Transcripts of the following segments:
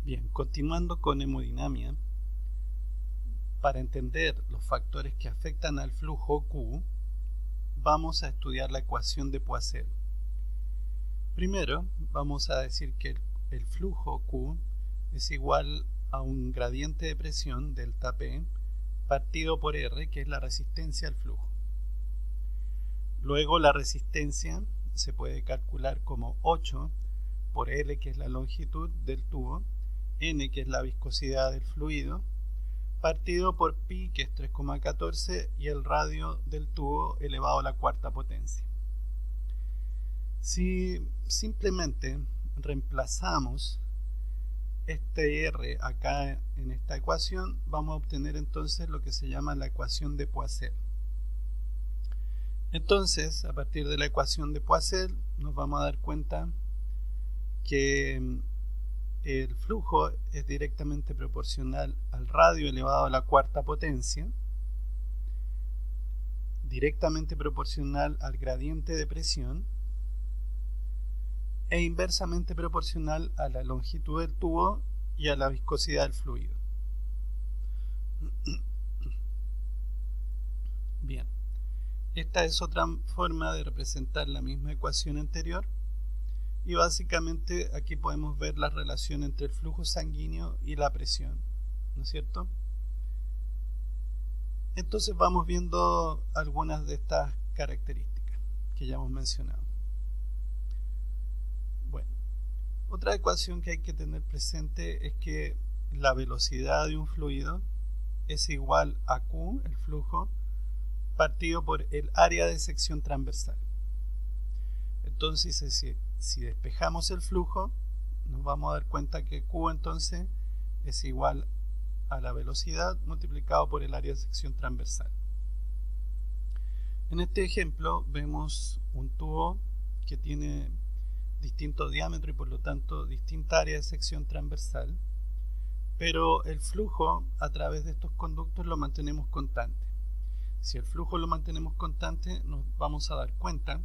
Bien, continuando con hemodinamia, para entender los factores que afectan al flujo Q, vamos a estudiar la ecuación de Poiseuille. Primero, vamos a decir que el flujo Q es igual a un gradiente de presión, delta P, partido por R, que es la resistencia al flujo. Luego la resistencia se puede calcular como 8 por L, que es la longitud del tubo, N, que es la viscosidad del fluido, partido por pi, que es 3,14, y el radio del tubo elevado a la cuarta potencia. Si simplemente reemplazamos este R acá en esta ecuación, vamos a obtener entonces lo que se llama la ecuación de Poiseuille. Entonces, a partir de la ecuación de Poiseuille, nos vamos a dar cuenta que el flujo es directamente proporcional al radio elevado a la cuarta potencia, directamente proporcional al gradiente de presión e inversamente proporcional a la longitud del tubo y a la viscosidad del fluido. Bien, esta es otra forma de representar la misma ecuación anterior. Y básicamente aquí podemos ver la relación entre el flujo sanguíneo y la presión, ¿no es cierto? Entonces vamos viendo algunas de estas características que ya hemos mencionado. Bueno, otra ecuación que hay que tener presente es que la velocidad de un fluido es igual a Q, el flujo, partido por el área de sección transversal. Entonces, si despejamos el flujo, nos vamos a dar cuenta que Q entonces es igual a la velocidad multiplicado por el área de sección transversal. En este ejemplo vemos un tubo que tiene distinto diámetro y por lo tanto distinta área de sección transversal, pero el flujo a través de estos conductos lo mantenemos constante. Si el flujo lo mantenemos constante, nos vamos a dar cuenta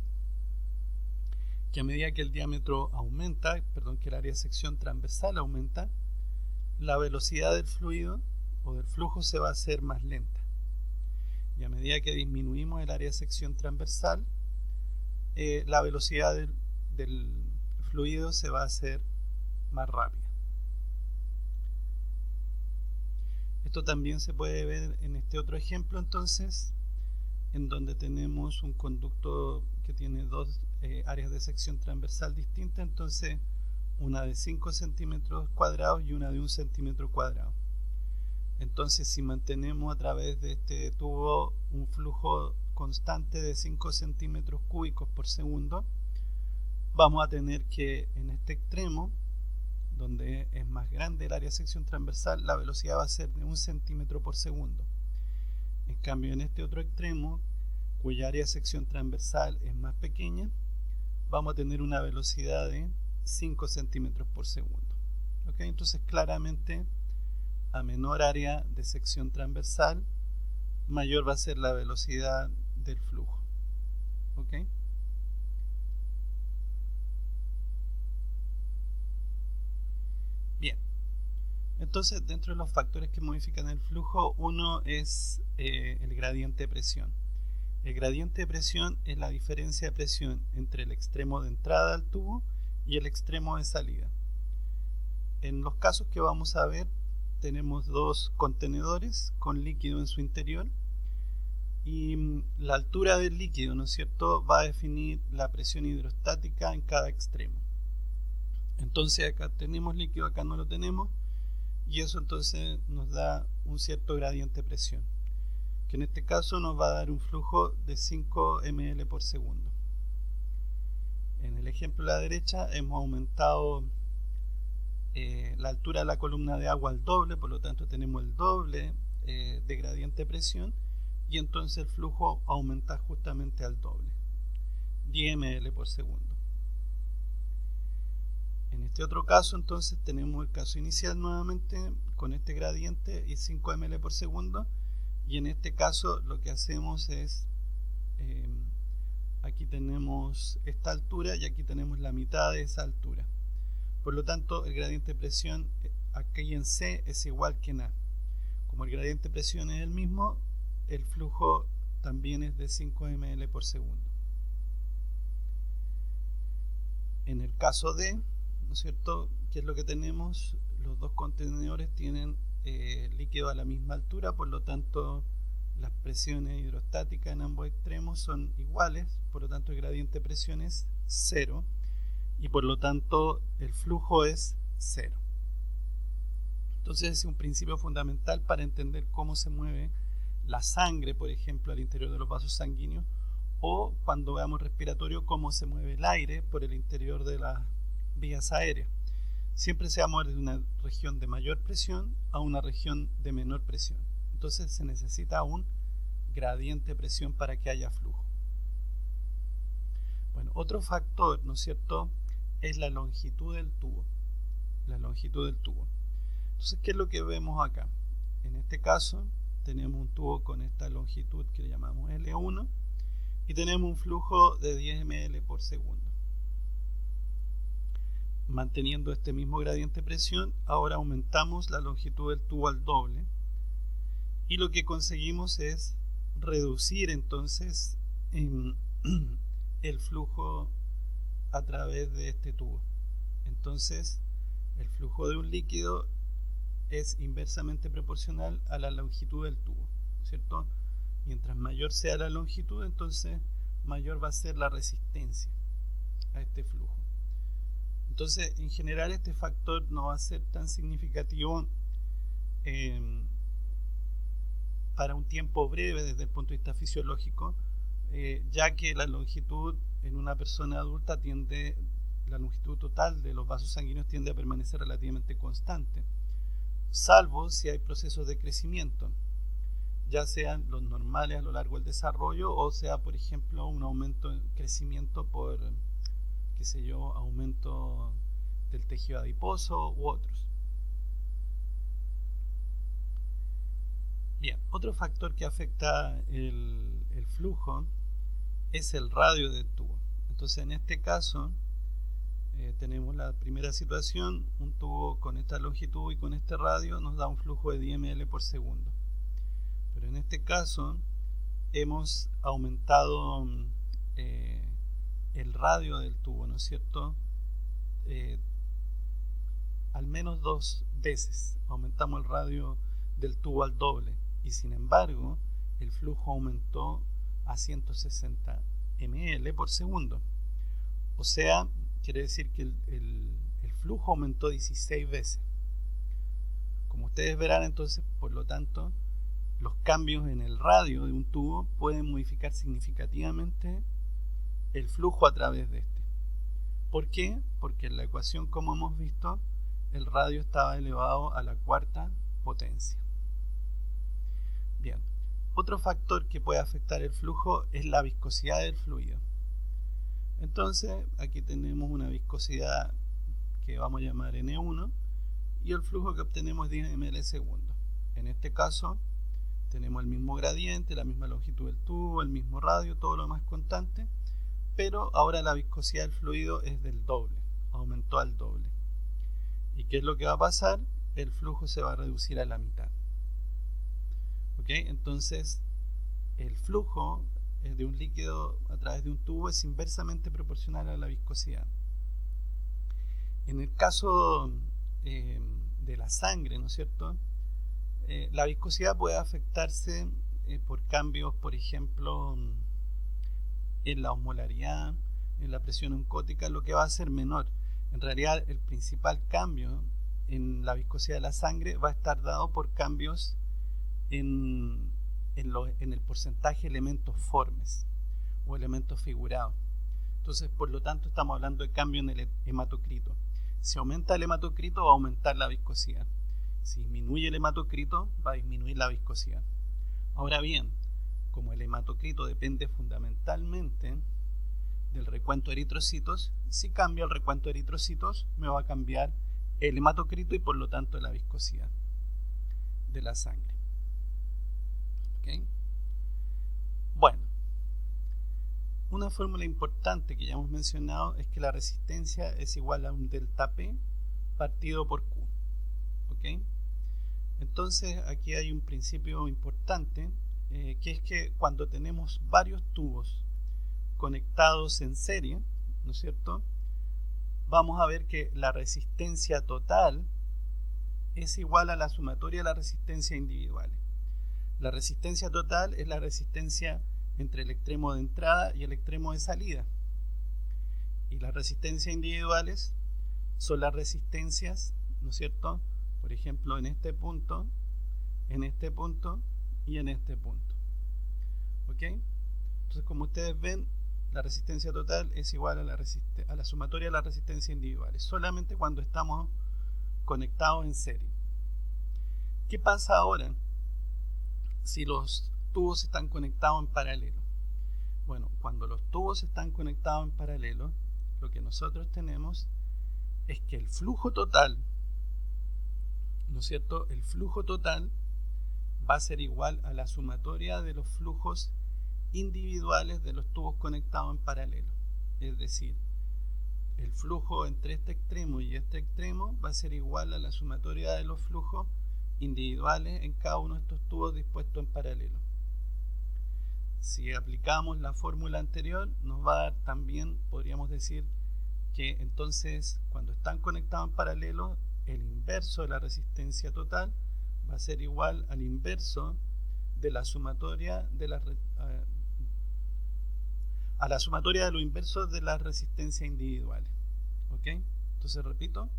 que a medida que el diámetro aumenta, que el área de sección transversal aumenta, la velocidad del fluido o del flujo se va a hacer más lenta. Y a medida que disminuimos el área de sección transversal, la velocidad del fluido se va a hacer más rápida. Esto también se puede ver en este otro ejemplo entonces, en donde tenemos un conducto que tiene dos áreas de sección transversal distintas, entonces una de 5 centímetros cuadrados y una de 1 centímetro cuadrado. Entonces, si mantenemos a través de este tubo un flujo constante de 5 centímetros cúbicos por segundo, vamos a tener que en este extremo, donde es más grande el área de sección transversal, la velocidad va a ser de 1 centímetro por segundo. En cambio, en este otro extremo, cuya área de sección transversal es más pequeña, vamos a tener una velocidad de 5 centímetros por segundo. ¿Okay? Entonces, claramente, a menor área de sección transversal, mayor va a ser la velocidad del flujo. ¿Okay? Bien. Entonces, dentro de los factores que modifican el flujo, uno es el gradiente de presión. El gradiente de presión es la diferencia de presión entre el extremo de entrada al tubo y el extremo de salida. En los casos que vamos a ver, tenemos dos contenedores con líquido en su interior y la altura del líquido, ¿no es cierto?, va a definir la presión hidrostática en cada extremo. Entonces acá tenemos líquido, acá no lo tenemos, y eso entonces nos da un cierto gradiente de presión, que en este caso nos va a dar un flujo de 5 ml por segundo. En el ejemplo de la derecha hemos aumentado la altura de la columna de agua al doble, por lo tanto tenemos el doble de gradiente de presión, y entonces el flujo aumenta justamente al doble, 10 ml por segundo. En este otro caso entonces tenemos el caso inicial nuevamente con este gradiente y 5 ml por segundo, y en este caso lo que hacemos es aquí tenemos esta altura y aquí tenemos la mitad de esa altura. Por lo tanto, el gradiente de presión aquí en C es igual que en A. Como el gradiente de presión es el mismo, el flujo también es de 5 ml por segundo. En el caso D, ¿no es cierto?, ¿qué es lo que tenemos? Los dos contenedores tienen líquido a la misma altura, por lo tanto las presiones hidrostáticas en ambos extremos son iguales, por lo tanto el gradiente de presión es 0 y por lo tanto el flujo es 0. Entonces es un principio fundamental para entender cómo se mueve la sangre, por ejemplo, al interior de los vasos sanguíneos, o cuando veamos respiratorio, cómo se mueve el aire por el interior de las vías aéreas. Siempre se va a mover de una región de mayor presión a una región de menor presión. Entonces se necesita un gradiente de presión para que haya flujo. Bueno, otro factor, ¿no es cierto?, es la longitud del tubo. La longitud del tubo. Entonces, ¿qué es lo que vemos acá? En este caso, tenemos un tubo con esta longitud que le llamamos L1 y tenemos un flujo de 10 ml por segundo. Manteniendo este mismo gradiente de presión, ahora aumentamos la longitud del tubo al doble y lo que conseguimos es reducir entonces el flujo a través de este tubo. Entonces, el flujo de un líquido es inversamente proporcional a la longitud del tubo, ¿cierto? Mientras mayor sea la longitud, entonces mayor va a ser la resistencia a este flujo. Entonces, en general, este factor no va a ser tan significativo para un tiempo breve desde el punto de vista fisiológico, ya que la longitud en una persona adulta la longitud total de los vasos sanguíneos tiende a permanecer relativamente constante, salvo si hay procesos de crecimiento, ya sean los normales a lo largo del desarrollo o sea, por ejemplo, un aumento en crecimiento por, qué sé yo, aumento del tejido adiposo u otros. Bien, otro factor que afecta el flujo es el radio del tubo. Entonces, en este caso, tenemos la primera situación, un tubo con esta longitud y con este radio nos da un flujo de 10 ml por segundo. Pero en este caso hemos aumentado el radio del tubo, ¿no es cierto? Al menos 2 veces aumentamos el radio del tubo al doble y sin embargo el flujo aumentó a 160 ml por segundo. O sea, quiere decir que el flujo aumentó 16 veces. Como ustedes verán, entonces, por lo tanto, los cambios en el radio de un tubo pueden modificar significativamente el flujo a través de este. ¿Por qué? Porque en la ecuación, como hemos visto, el radio estaba elevado a la cuarta potencia. Bien, otro factor que puede afectar el flujo es la viscosidad del fluido. Entonces, aquí tenemos una viscosidad que vamos a llamar N1 y el flujo que obtenemos es 10 ml segundo. En este caso, tenemos el mismo gradiente, la misma longitud del tubo, el mismo radio, todo lo más constante, pero ahora la viscosidad del fluido es del doble, aumentó al doble. ¿Y qué es lo que va a pasar? El flujo se va a reducir a la mitad. ¿Ok? Entonces, el flujo de un líquido a través de un tubo es inversamente proporcional a la viscosidad. En el caso de la sangre, ¿no es cierto?, la viscosidad puede afectarse por cambios, por ejemplo, en la osmolaridad, en la presión oncótica, lo que va a ser menor. En realidad, el principal cambio en la viscosidad de la sangre va a estar dado por cambios en el porcentaje de elementos formes o elementos figurados. Entonces, por lo tanto, estamos hablando de cambio en el hematocrito. Si aumenta el hematocrito, va a aumentar la viscosidad. Si disminuye el hematocrito, va a disminuir la viscosidad. Ahora bien, como el hematocrito depende fundamentalmente del recuento de eritrocitos, si cambia el recuento de eritrocitos, me va a cambiar el hematocrito y por lo tanto la viscosidad de la sangre. ¿Okay? Bueno, una fórmula importante que ya hemos mencionado es que la resistencia es igual a un delta P partido por Q. ¿ok? Entonces aquí hay un principio importante, que es que cuando tenemos varios tubos conectados en serie, ¿no es cierto?, vamos a ver que la resistencia total es igual a la sumatoria de las resistencias individuales. La resistencia total es la resistencia entre el extremo de entrada y el extremo de salida. Y las resistencias individuales son las resistencias, ¿no es cierto?, por ejemplo, en este punto y en este punto. ¿Ok? Entonces, como ustedes ven, la resistencia total es igual a la sumatoria de las resistencias individuales, solamente cuando estamos conectados en serie. ¿Qué pasa ahora si los tubos están conectados en paralelo? Bueno, cuando los tubos están conectados en paralelo, lo que nosotros tenemos es que el flujo total, ¿no es cierto?, el flujo total va a ser igual a la sumatoria de los flujos individuales de los tubos conectados en paralelo. Es decir, el flujo entre este extremo y este extremo va a ser igual a la sumatoria de los flujos individuales en cada uno de estos tubos dispuestos en paralelo. Si aplicamos la fórmula anterior, nos va a dar también, podríamos decir, que entonces cuando están conectados en paralelo, el inverso de la resistencia total va a ser igual al inverso de la sumatoria de los inversos de las resistencias individuales. ¿Ok? Entonces repito,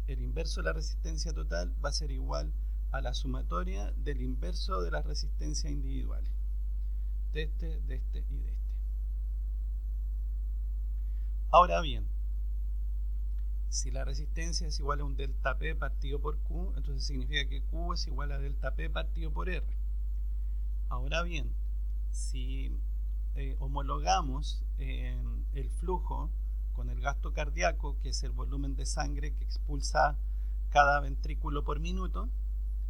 el inverso de la resistencia total va a ser igual a la sumatoria del inverso de las resistencias individuales. De este y de este. Ahora bien, si la resistencia es igual a un delta P partido por Q, entonces significa que Q es igual a delta P partido por R. Ahora bien, si homologamos el flujo con el gasto cardíaco, que es el volumen de sangre que expulsa cada ventrículo por minuto,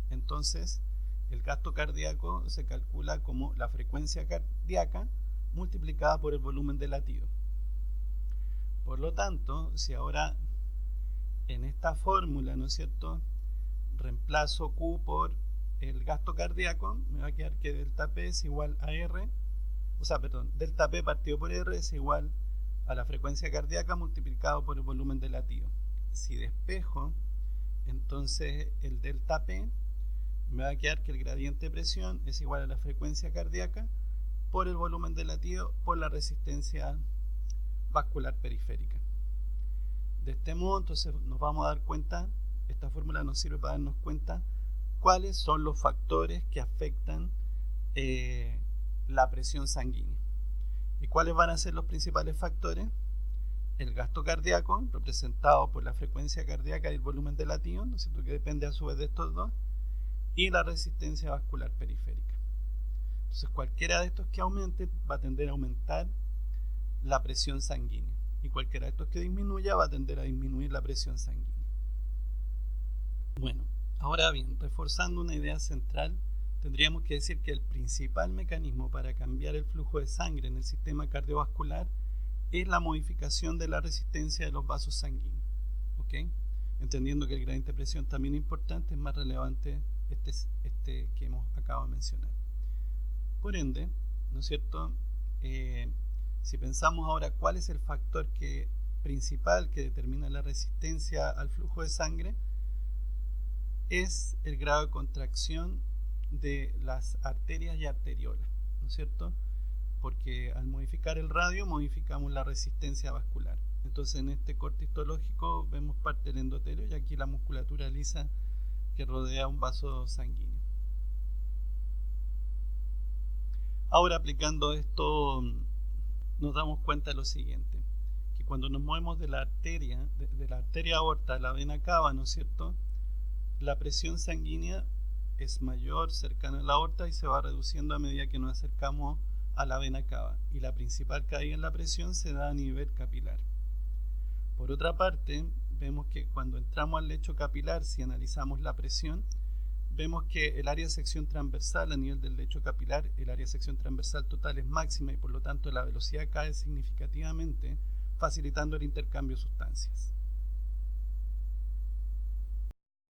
entonces el gasto cardíaco se calcula como la frecuencia cardíaca multiplicada por el volumen de latido. Por lo tanto, si ahora en esta fórmula, ¿no es cierto?, reemplazo Q por el gasto cardíaco, me va a quedar que delta P es igual a R, delta P partido por R es igual a la frecuencia cardíaca multiplicado por el volumen de latido. Si despejo, entonces el delta P, me va a quedar que el gradiente de presión es igual a la frecuencia cardíaca por el volumen de latido por la resistencia vascular periférica. De este modo, entonces nos vamos a dar cuenta, esta fórmula nos sirve para darnos cuenta cuáles son los factores que afectan la presión sanguínea. ¿Y cuáles van a ser los principales factores? El gasto cardíaco, representado por la frecuencia cardíaca y el volumen de latido, ¿no es cierto?, que depende a su vez de estos dos, y la resistencia vascular periférica. Entonces, cualquiera de estos que aumente va a tender a aumentar la presión sanguínea, y cualquiera de estos que disminuya va a tender a disminuir la presión sanguínea. Bueno, ahora bien, reforzando una idea central, tendríamos que decir que el principal mecanismo para cambiar el flujo de sangre en el sistema cardiovascular es la modificación de la resistencia de los vasos sanguíneos. ¿Ok? Entendiendo que el gradiente de presión también es importante, es más relevante este que hemos acabado de mencionar. Por ende, ¿no es cierto?, si pensamos ahora cuál es el factor principal que determina la resistencia al flujo de sangre, es el grado de contracción de las arterias y arteriolas, ¿no es cierto? Porque al modificar el radio modificamos la resistencia vascular. Entonces en este corte histológico vemos parte del endotelio y aquí la musculatura lisa que rodea un vaso sanguíneo. Ahora, aplicando esto, nos damos cuenta de lo siguiente, que cuando nos movemos de la arteria aorta a la vena cava, ¿no es cierto?, la presión sanguínea es mayor cercana a la aorta y se va reduciendo a medida que nos acercamos a la vena cava, y la principal caída en la presión se da a nivel capilar. Por otra parte, vemos que cuando entramos al lecho capilar, si analizamos la presión, vemos que el área de sección transversal a nivel del lecho capilar, el área de sección transversal total es máxima y por lo tanto la velocidad cae significativamente, facilitando el intercambio de sustancias.